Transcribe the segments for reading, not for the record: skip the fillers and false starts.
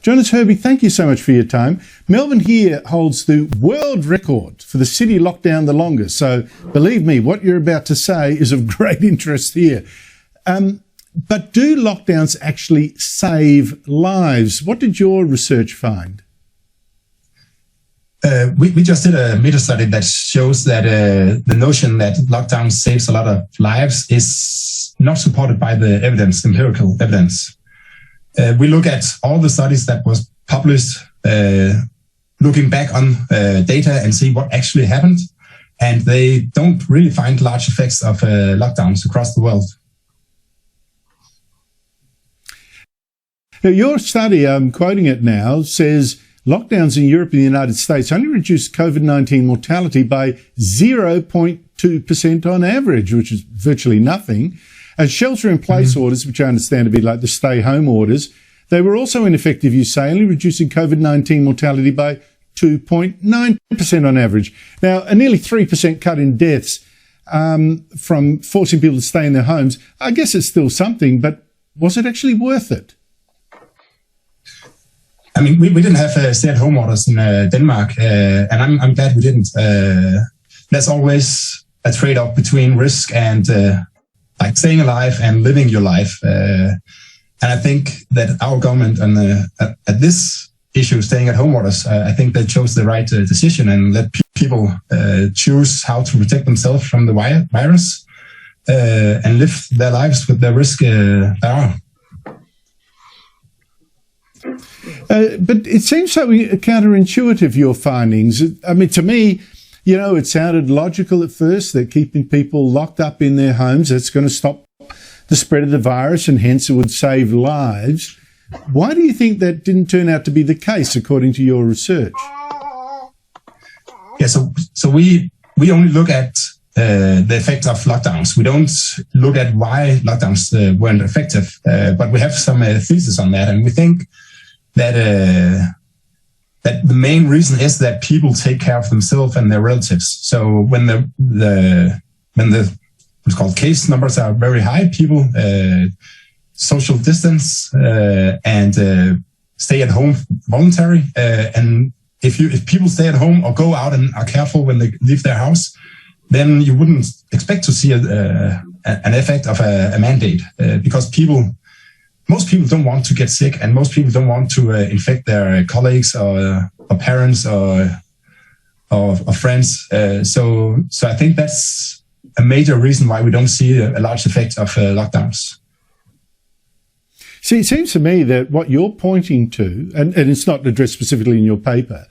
Jonas Herbie, thank you so much for your time. Melbourne here holds the world record for the city lockdown the longest. So believe me, what you're about to say is of great interest here. But do lockdowns actually save lives? What did your research find? We just did a meta-study that shows that the notion that lockdown saves a lot of lives is not supported by the evidence, empirical evidence. We look at all the studies that was published, looking back on data and see what actually happened, and they don't really find large effects of lockdowns across the world. Your study, I'm quoting it now, says lockdowns in Europe and the United States only reduced COVID-19 mortality by 0.2% on average, which is virtually nothing. And shelter-in-place orders, which I understand to be like the stay-home orders, they were also ineffective, you say, only reducing COVID-19 mortality by 2.9% on average. Now, a nearly 3% cut in deaths from forcing people to stay in their homes, I guess it's still something, but was it actually worth it? I mean, we didn't have stay-at-home orders in Denmark, and I'm glad we didn't. There's always a trade-off between risk and like staying alive and living your life. And I think that our government at this issue, staying at home orders, I think they chose the right decision and let people choose how to protect themselves from the virus and live their lives with the risk there are. But it seems so counterintuitive, your findings. I mean, to me, you know, it sounded logical at first that keeping people locked up in their homes, that's going to stop the spread of the virus and hence it would save lives. Why do you think that didn't turn out to be the case, according to your research? Yeah, so we only look at the effect of lockdowns. We don't look at why lockdowns weren't effective, but we have some thesis on that, and we think that the main reason is that people take care of themselves and their relatives. So when the what's called case numbers are very high, people social distance and stay at home voluntary. And if people stay at home or go out and are careful when they leave their house, then you wouldn't expect to see an effect of a mandate because most people don't want to get sick, and most people don't want to infect their colleagues or parents or friends. So I think that's a major reason why we don't see a large effect of lockdowns. See, it seems to me that what you're pointing to, and it's not addressed specifically in your paper,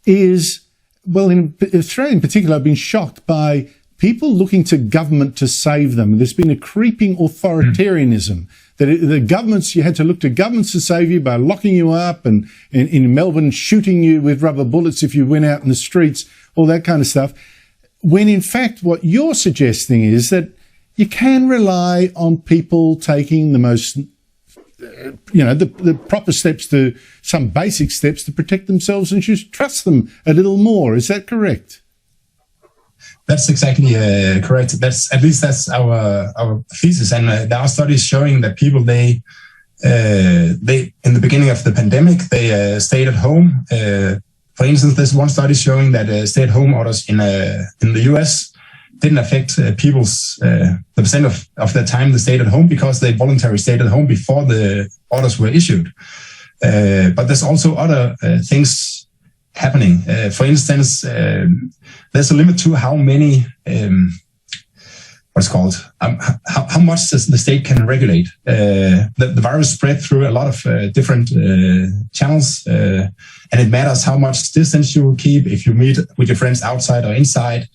is, well, in Australia in particular, I've been shocked by people looking to government to save them. There's been a creeping authoritarianism that the governments, you had to look to governments to save you by locking you up and in Melbourne shooting you with rubber bullets if you went out in the streets, all that kind of stuff. When in fact, what you're suggesting is that you can rely on people taking the most, the proper steps to, some basic steps to protect themselves, and just trust them a little more. Is that correct? That's exactly correct. That's our thesis, and there are studies showing that people they in the beginning of the pandemic they stayed at home. For instance, there's one study showing that stay-at-home orders in the US didn't affect people's the percent of their time they stayed at home because they voluntarily stayed at home before the orders were issued. But there's also other things happening. For instance, there's a limit to how many how much the state can regulate. The virus spread through a lot of different channels, and it matters how much distance you keep if you meet with your friends outside or inside.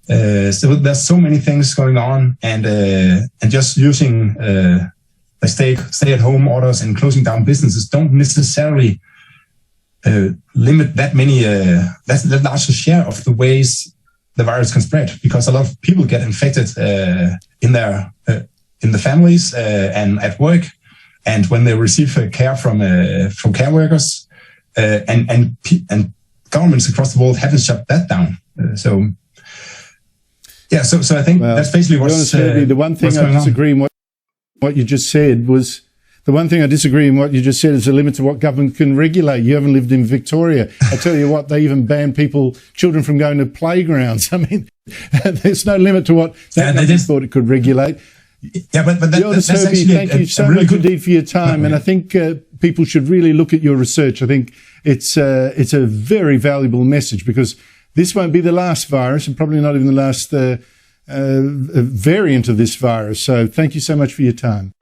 So there's so many things going on, and just using stay-at-home orders and closing down businesses don't necessarily limit that many. That's the largest share of the ways the virus can spread, because a lot of people get infected in the families and at work, and when they receive care from care workers, and governments across the world haven't shut that down. So I think that's basically what's the one thing I disagree in what you just said was The one thing I disagree in what you just said is a limit to what government can regulate. You haven't lived in Victoria. I tell you what, they even ban children from going to playgrounds. I mean, there's no limit to what that government thought it could regulate. Yeah, but that's actually thank you so much indeed for your time. And I think people should really look at your research. I think it's a very valuable message, because this won't be the last virus, and probably not even the last variant of this virus. So thank you so much for your time.